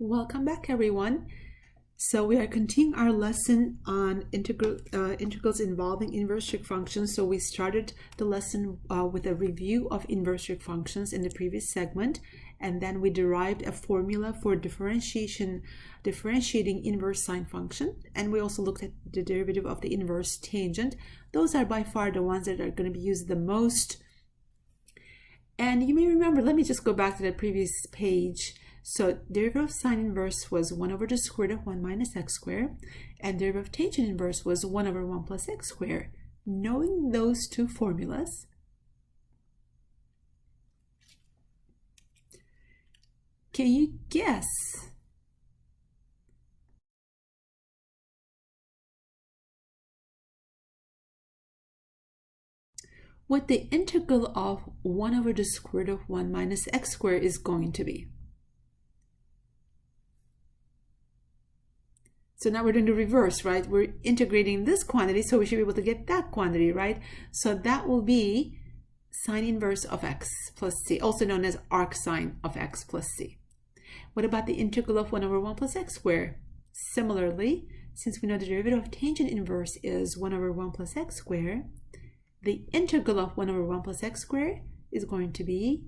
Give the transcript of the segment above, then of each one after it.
Welcome back, everyone. So we are continuing our lesson on integrals involving inverse trig functions. So we started the lesson with a review of inverse trig functions in the previous segment, and then we derived a formula for differentiating inverse sine function, and we also looked at the derivative of the inverse tangent. Those are by far the ones that are going to be used the most. And you may remember, let me just go back to the previous page. So derivative of sine inverse was 1 over the square root of 1 minus x squared, and derivative of tangent inverse was 1 over 1 plus x squared. Knowing those two formulas, can you guess what the integral of 1 over the square root of 1 minus x squared is going to be? So now we're doing the reverse, right? We're integrating this quantity, so we should be able to get that quantity, right? So that will be sine inverse of x plus c, also known as arc sine of x plus c. What about the integral of 1 over 1 plus x squared? Similarly, since we know the derivative of tangent inverse is 1 over 1 plus x squared, the integral of 1 over 1 plus x squared is going to be,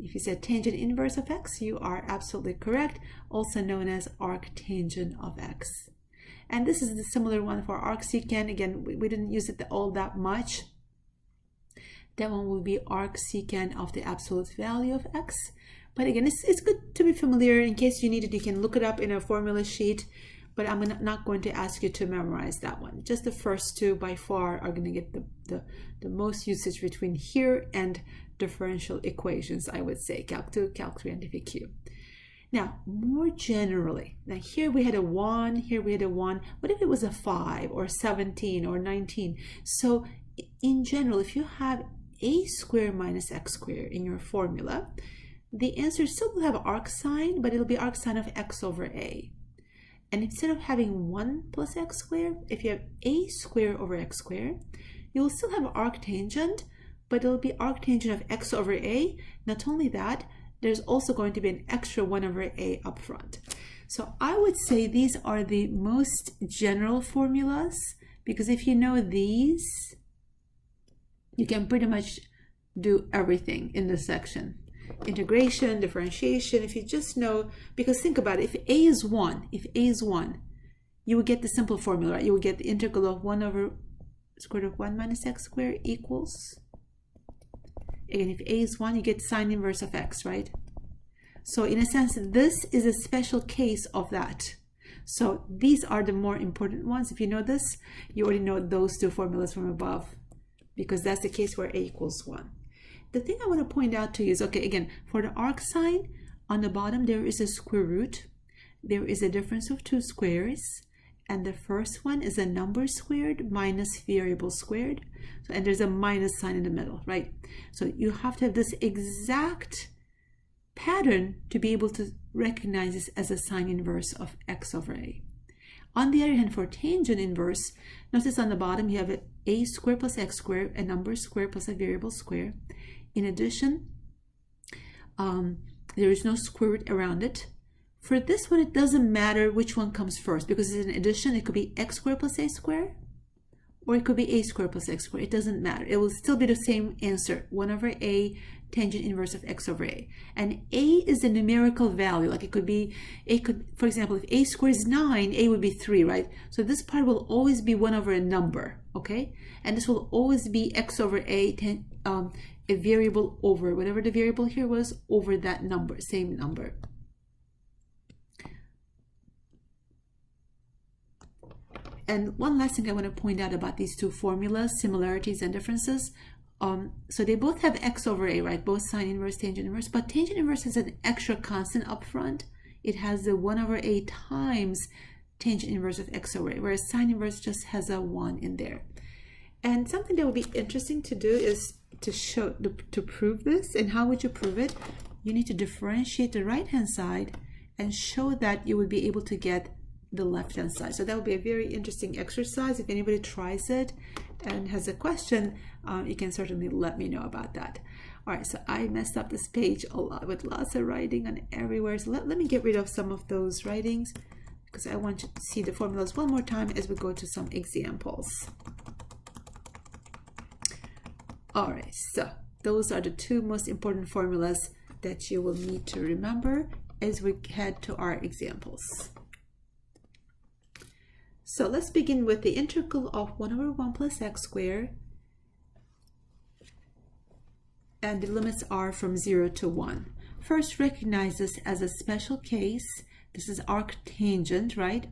if you said tangent inverse of x, you are absolutely correct, also known as arctangent of x. And this is the similar one for arcsecant. Again, we didn't use it all that much. That one will be arcsecant of the absolute value of x. But again, it's good to be familiar. In case you need it, you can look it up in a formula sheet. But I'm not going to ask you to memorize that one. Just the first two by far are going to get the most usage between here and differential equations, I would say, Calc 2, Calc 3, and DFQ. Now, more generally, now here we had a 1, here we had a 1. What if it was a 5 or 17 or 19? So in general, if you have a squared minus x squared in your formula, the answer still will have arc sine, but it'll be arc sine of x over a. And instead of having 1 plus x squared, if you have a squared over x squared, you will still have arctangent, but it'll be arctangent of x over a. Not only that, there's also going to be an extra 1 over a up front. So I would say these are the most general formulas, because if you know these, you can pretty much do everything in this section. Integration, differentiation, if you just know, because think about it, if a is 1, you would get the simple formula, right? You would get the integral of 1 over square root of 1 minus x squared equals, again, if a is 1, you get sine inverse of x, right? So in a sense, this is a special case of that. So these are the more important ones. If you know this, you already know those two formulas from above, because that's the case where a equals 1. The thing I want to point out to you is, okay, again, for the arc sine, on the bottom there is a square root. There is a difference of two squares, and the first one is a number squared minus variable squared. So, and there's a minus sign in the middle, right? So you have to have this exact pattern to be able to recognize this as a sine inverse of x over a. On the other hand, for tangent inverse, notice on the bottom you have a squared plus x squared, a number squared plus a variable squared. In addition, there is no square root around it. For this one, it doesn't matter which one comes first, because in addition, it could be x squared plus a squared, or it could be a squared plus x squared. It doesn't matter. It will still be the same answer, 1 over a tangent inverse of x over a. And a is a numerical value. Like it could be, for example, if a squared is 9, a would be 3, right? So this part will always be 1 over a number, okay? And this will always be x over a variable over, whatever the variable here was, over that number, same number. And one last thing I want to point out about these two formulas, similarities and differences. So they both have x over a, right? Both sine inverse, tangent inverse, but tangent inverse has an extra constant up front. It has the 1 over a times tangent inverse of x over a, whereas sine inverse just has a 1 in there. And something that would be interesting to do is to prove this. And how would you prove it? You need to differentiate the right hand side and show that you would be able to get the left hand side. So that would be a very interesting exercise. If anybody tries it and has a question, you can certainly let me know about that. All right, so I messed up this page a lot with lots of writing and everywhere. So let me get rid of some of those writings because I want you to see the formulas one more time as we go to some examples. All right, so those are the two most important formulas that you will need to remember as we head to our examples. So let's begin with the integral of 1 over 1 plus x squared, and the limits are from 0 to 1. First, recognize this as a special case. This is arctangent, right?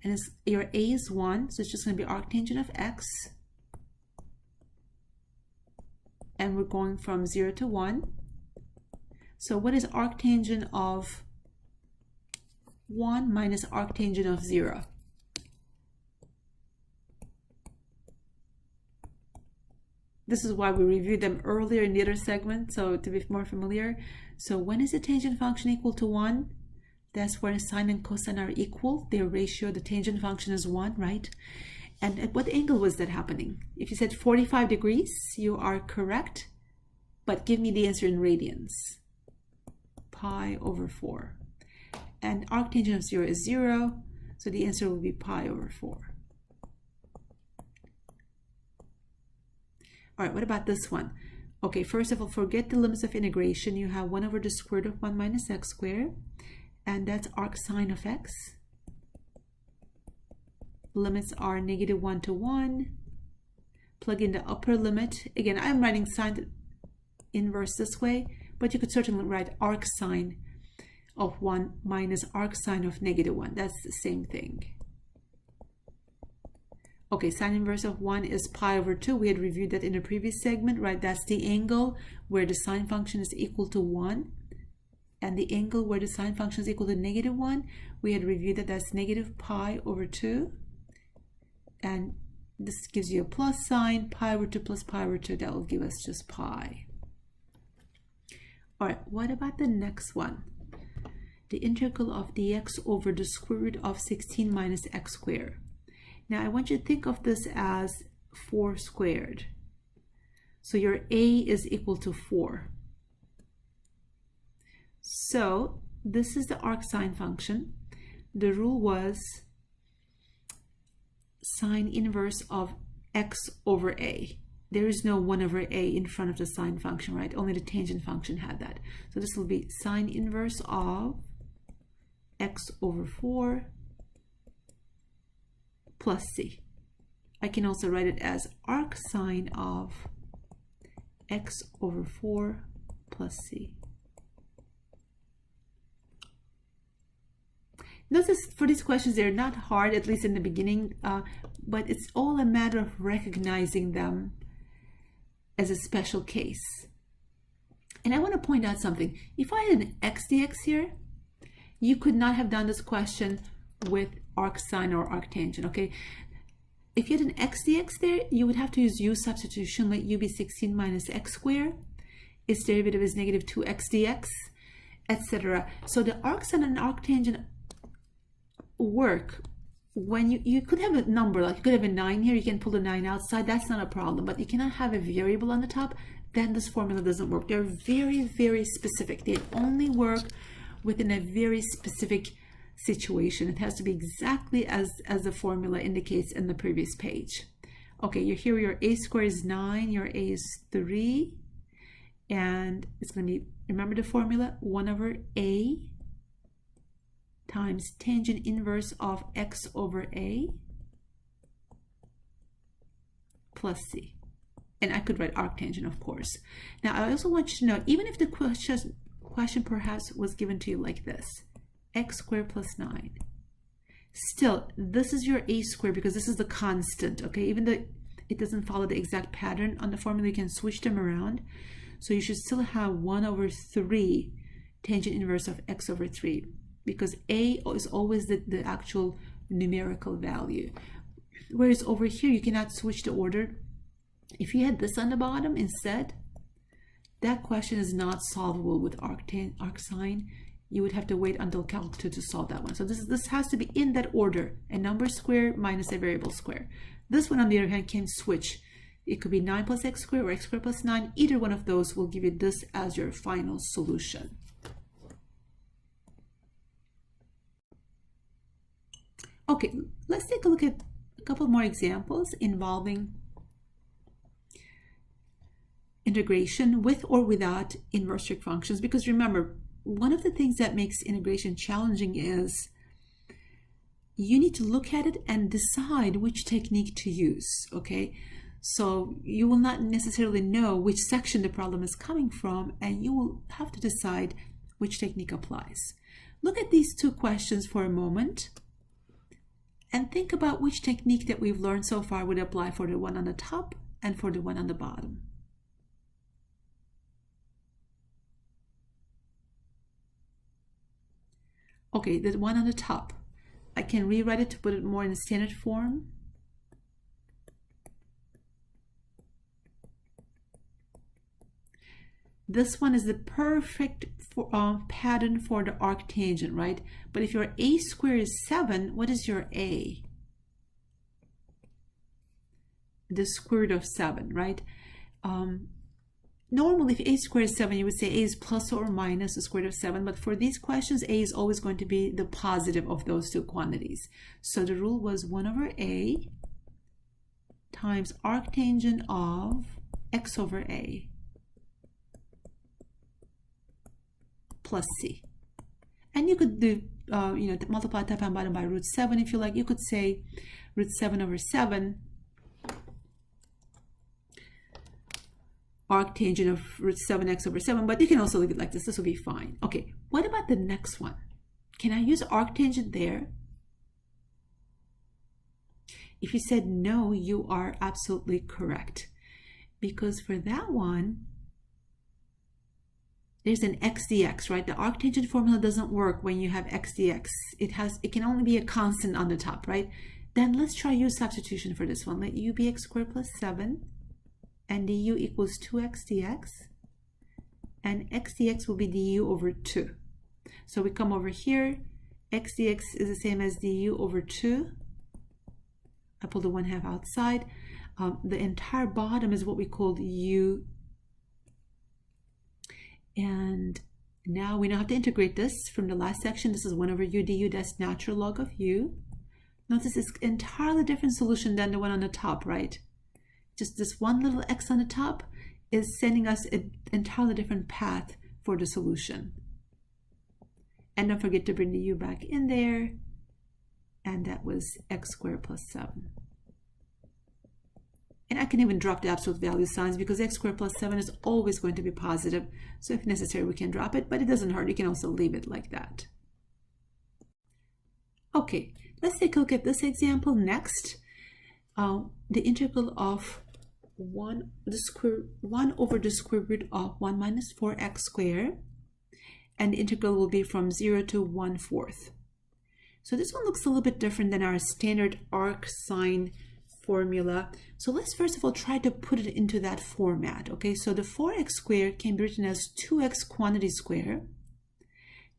And your a is 1, so it's just going to be arctangent of x. And we're going from 0 to 1. So what is arctangent of 1 minus arctangent of 0? This is why we reviewed them earlier in the other segment, so to be more familiar. So when is the tangent function equal to 1? That's where sine and cosine are equal. Their ratio, the tangent function is 1, right? And at what angle was that happening? If you said 45 degrees, you are correct. But give me the answer in radians. Pi over 4. And arctangent of 0 is 0, so the answer will be pi over 4. All right, what about this one? Okay, first of all, forget the limits of integration. You have 1 over the square root of 1 minus x squared, and that's arcsine of x. Limits are negative 1 to 1. Plug in the upper limit. Again, I'm writing sine inverse this way, but you could certainly write arcsine of 1 minus arcsine of negative 1. That's the same thing. Okay, sine inverse of 1 is pi over 2. We had reviewed that in the previous segment, right? That's the angle where the sine function is equal to 1. And the angle where the sine function is equal to negative 1, we had reviewed that that's negative pi over 2. And this gives you a plus sign, pi over 2 plus pi over 2. That will give us just pi. All right, what about the next one? The integral of dx over the square root of 16 minus x squared. Now I want you to think of this as 4 squared. So your a is equal to 4. So this is the arcsine function. The rule was sine inverse of x over a. There is no 1 over a in front of the sine function, right? Only the tangent function had that. So this will be sine inverse of x over 4 plus c. I can also write it as arcsine of x over 4 plus c. Notice for these questions, they're not hard, at least in the beginning, but it's all a matter of recognizing them as a special case. And I want to point out something. If I had an x dx here, you could not have done this question with arcsine or arctangent, okay? If you had an x dx there, you would have to use u substitution, let u be 16 minus x squared. Its derivative is negative 2x dx, etc. So the arcsine and arctangent work when you could have a number, like you could have a 9 here, you can pull the 9 outside, that's not a problem, but you cannot have a variable on the top, then this formula doesn't work. They're very, very specific. They only work within a very specific situation. It has to be exactly as the formula indicates in the previous page. Okay, here your a squared is 9, your a is 3, and it's going to be, remember the formula, 1 over a times tangent inverse of x over a plus c. And I could write arctangent, of course. Now, I also want you to know, even if the question perhaps was given to you like this, x squared plus 9. Still, this is your a squared because this is the constant, okay? Even though it doesn't follow the exact pattern on the formula, you can switch them around. So you should still have 1 over 3 tangent inverse of x over 3 because a is always the actual numerical value. Whereas over here, you cannot switch the order. If you had this on the bottom instead, that question is not solvable with arcsine. You would have to wait until Calc 2 to solve that one. So this has to be in that order, a number square minus a variable square. This one, on the other hand, can switch It could be 9 plus x squared or x squared plus 9. Either one of those will give you this as your final solution. Okay, let's take a look at a couple more examples involving integration with or without inverse trig functions, because remember, one of the things that makes integration challenging is you need to look at it and decide which technique to use, okay? So you will not necessarily know which section the problem is coming from, and you will have to decide which technique applies. Look at these two questions for a moment and think about which technique that we've learned so far would apply for the one on the top and for the one on the bottom. Okay, the one on the top, I can rewrite it to put it more in a standard form. This one is the perfect pattern for the arctangent, right? But if your a squared is 7, what is your a? The square root of 7, right? Normally, if a squared is 7, you would say a is plus or minus the square root of 7. But for these questions, a is always going to be the positive of those two quantities. So the rule was 1 over a times arctangent of x over a plus c. And you could do, multiply top and bottom by root 7 if you like. You could say root 7 over 7 arctangent of root 7x over 7, but you can also leave it like this. This will be fine. Okay, what about the next one? Can I use arctangent there? If you said no, you are absolutely correct. Because for that one, there's an x dx, right? The arctangent formula doesn't work when you have x dx. It can only be a constant on the top, right? Then let's try u substitution for this one. Let u be x squared plus 7. And du equals 2x dx, and x dx will be du over 2. So we come over here, x dx is the same as du over 2. I pull the 1/2 outside. The entire bottom is what we called u. And now we don't have to integrate this from the last section. This is 1 over u du, that's natural log of u. Notice it's entirely different solution than the one on the top, right? Just this one little x on the top is sending us an entirely different path for the solution. And don't forget to bring the u back in there. And that was x squared plus 7. And I can even drop the absolute value signs because x squared plus 7 is always going to be positive. So if necessary, we can drop it, but it doesn't hurt. You can also leave it like that. Okay, let's take a look at this example next. The integral of 1 over the square root of 1 minus 4x squared, and the integral will be from 0 to 1/4. So this one looks a little bit different than our standard arc-sine formula. So let's first of all try to put it into that format. Okay, so the 4x squared can be written as 2x quantity squared.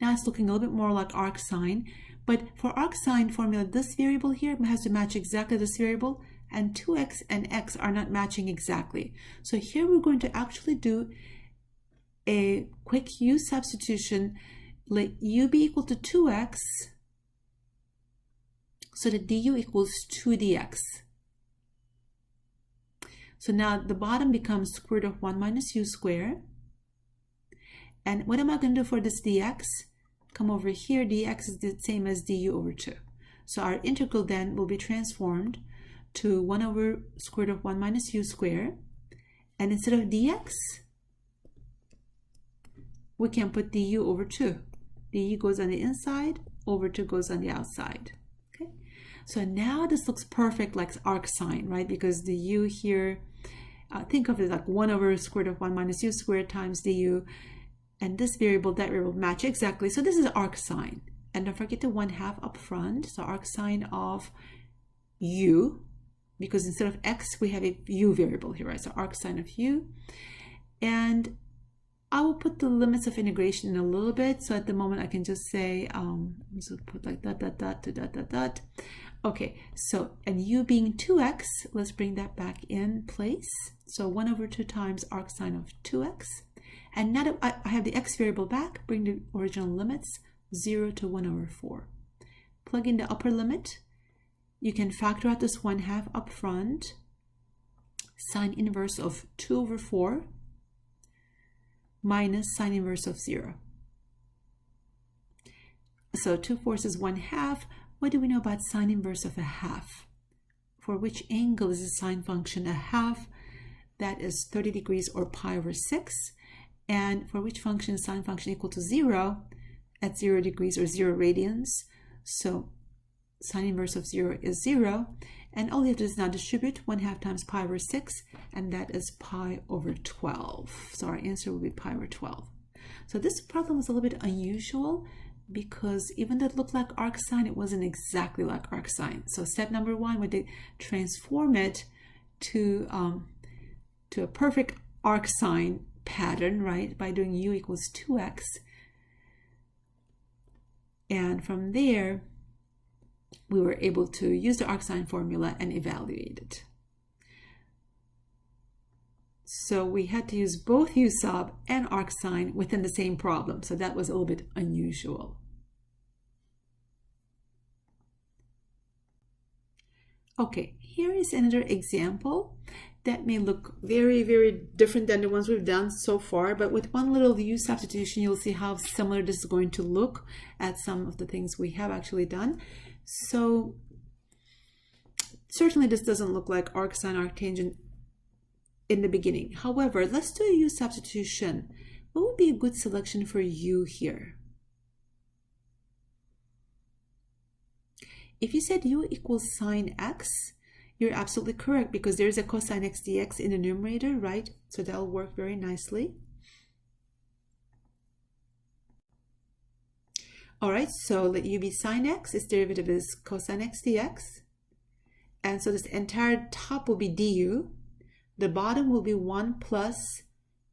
Now it's looking a little bit more like arc-sine, but for arc-sine formula, this variable here has to match exactly this variable, and 2x and x are not matching exactly. So here we're going to actually do a quick u substitution. Let u be equal to 2x, so that du equals 2 dx. So now the bottom becomes square root of 1 minus u squared. And what am I going to do for this dx? Come over here, dx is the same as du over 2. So our integral then will be transformed to 1 over square root of 1 minus u squared. And instead of dx, we can put du over 2. du goes on the inside, over 2 goes on the outside. Okay, so now this looks perfect like arc-sine, right? Because the u here, think of it like 1 over square root of 1 minus u squared times du. And this variable, that variable match exactly. So this is arc-sine. And don't forget the 1/2 up front. So arc-sine of u, because instead of x, we have a u variable here, right? So arc-sine of u. And I will put the limits of integration in a little bit. So at the moment I can just say, just put like dot, dot, dot, to dot, dot, dot. Okay, so, and u being 2x, let's bring that back in place. So 1 over 2 times arc sine of 2x. And now that I have the x variable back, bring the original limits, 0 to 1 over 4. Plug in the upper limit. You can factor out this 1/2 up front. Sine inverse of 2 over 4 minus sine inverse of 0. So 2/4 is 1/2. What do we know about sine inverse of a half? For which angle is the sine function a half? That is 30 degrees or pi over 6. And for which function is sine function equal to 0 at 0 degrees or 0 radians? So sine inverse of 0 is 0. And all you have to do is now distribute 1/2 times pi over 6, and that is pi over 12. So our answer will be pi over 12. So this problem was a little bit unusual because even though it looked like arc sine, it wasn't exactly like arc sine. So step number 1 would transform it to a perfect arc sine pattern, right, by doing u equals 2x. And from there, we were able to use the arcsine formula and evaluate it. So we had to use both u sub and arcsine within the same problem. So that was a little bit unusual. Okay, here is another example that may look very, very different than the ones we've done so far, but with one little u substitution, you'll see how similar this is going to look at some of the things we have actually done. So certainly this doesn't look like arcsine, arctangent in the beginning. However, let's do a u substitution. What would be a good selection for u here? If you said u equals sine x, you're absolutely correct because there's a cosine x dx in the numerator, right? So that'll work very nicely. All right, so let u be sine x, its derivative is cosine x dx. And so this entire top will be du. The bottom will be 1 plus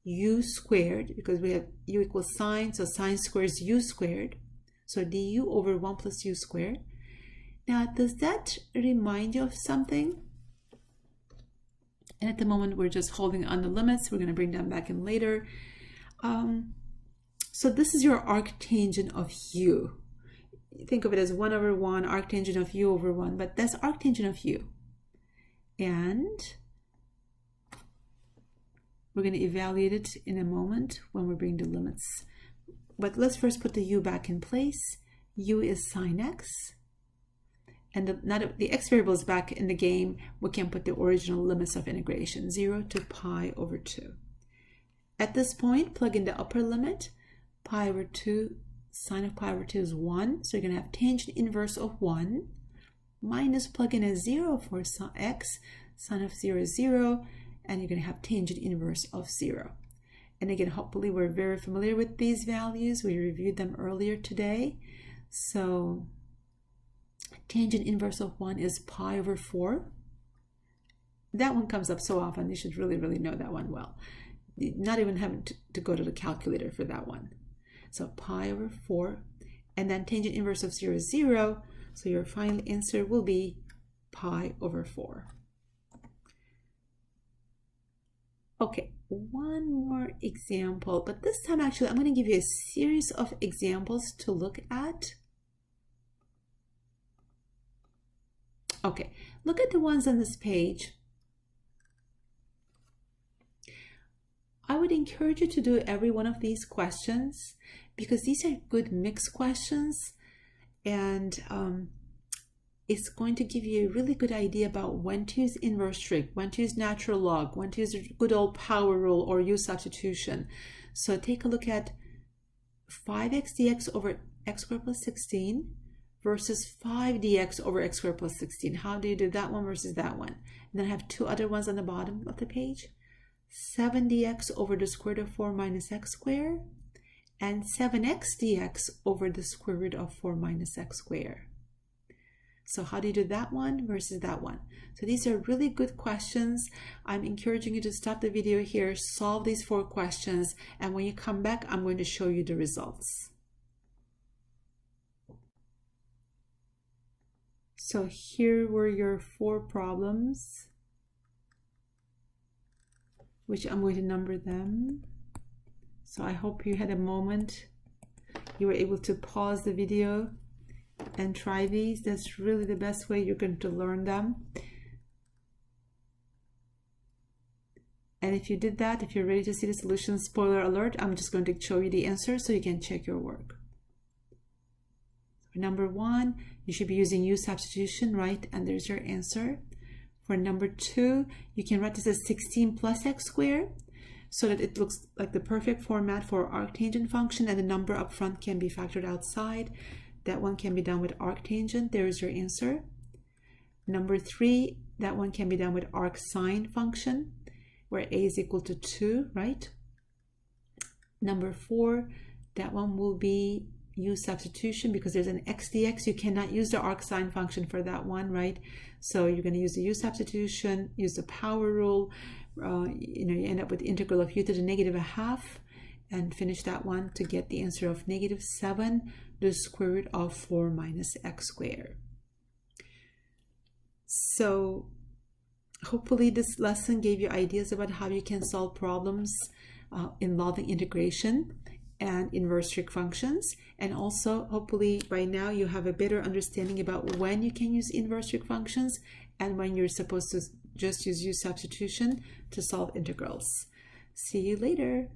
u squared because we have u equals sine, so sine squares u squared. So du over 1 plus u squared. Now, does that remind you of something? And at the moment, we're just holding on the limits. We're going to bring them back in later. So this is your arctangent of u. Think of it as 1 over 1, arctangent of u over 1, but that's arctangent of u. And we're going to evaluate it in a moment when we bring the limits. But let's first put the u back in place. U is sine x. And now that the x variable is back in the game, we can put the original limits of integration, 0 to pi over 2. At this point, plug in the upper limit. Pi over 2, sine of pi over 2 is 1. So you're going to have tangent inverse of 1. Minus plug in a 0 for x. Sine of 0 is 0. And you're going to have tangent inverse of 0. And again, hopefully we're very familiar with these values. We reviewed them earlier today. So tangent inverse of 1 is pi over 4. That one comes up so often. You should really, really know that one well. Not even having to go to the calculator for that one. So pi over 4. And then tangent inverse of 0 is 0. So your final answer will be pi over 4. Okay, one more example. But this time, actually, I'm going to give you a series of examples to look at. Okay, look at the ones on this page. I would encourage you to do every one of these questions because these are good mixed questions, and it's going to give you a really good idea about when to use inverse trig, when to use natural log, when to use the good old power rule or u substitution. So take a look at 5x dx over x squared plus 16 versus 5 dx over x squared plus 16. How do you do that one versus that one? And then I have two other ones on the bottom of the page. 7 dx over the square root of 4 minus x squared, and 7x dx over the square root of 4 minus x squared. So how do you do that one versus that one? So these are really good questions. I'm encouraging you to stop the video here, solve these 4 questions, and when you come back, I'm going to show you the results. So here were your 4 problems, which I'm going to number them. So I hope you had a moment, you were able to pause the video and try these. That's really the best way you're going to learn them. And if you did that, if you're ready to see the solution, spoiler alert, I'm just going to show you the answer so you can check your work. For number 1, you should be using U substitution, right? And there's your answer. For number 2, you can write this as 16 plus x squared so that it looks like the perfect format for arctangent function, and the number up front can be factored outside. That one can be done with arctangent. There's your answer. Number 3, that one can be done with arcsine function, where a is equal to 2, right? Number 4, that one will be U substitution because there's an x dx. You cannot use the arcsine function for that one, right? So you're going to use the U substitution, use the power rule. You end up with the integral of u to the negative 1/2, and finish that one to get the answer of -7, the square root of 4 minus x squared. So hopefully this lesson gave you ideas about how you can solve problems involving integration and inverse trig functions. And also, hopefully by now you have a better understanding about when you can use inverse trig functions and when you're supposed to just use U substitution to solve integrals. See you later.